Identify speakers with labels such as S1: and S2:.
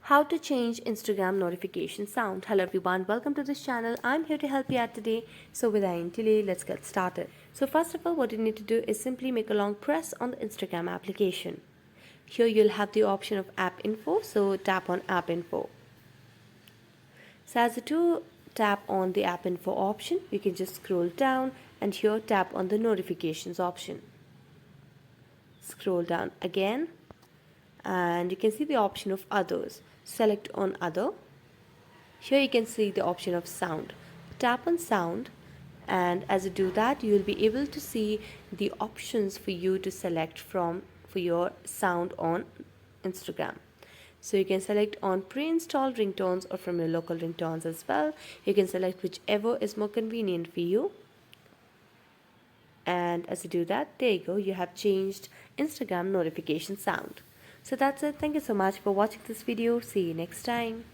S1: How to change Instagram notification sound. Hello everyone, welcome to this channel. I'm here to help you out today. So without any delay, let's get started. So first of all, what you need to do is simply make a long press on the Instagram application. Here you'll have the option of app info, so tap on app info. So as you tap on the app info option, you can just scroll down and here tap on the notifications option. Scroll down again and you can see the option of others. Select on other. Here you can see the option of sound. Tap on sound and as you do that you will be able to see the options for you to select from for your sound on Instagram. So you can select on pre-installed ringtones or from your local ringtones as well. You can select whichever is more convenient for you. And as you do that, there you go, you have changed Instagram notification sound. So that's it. Thank you so much for watching this video. See you next time.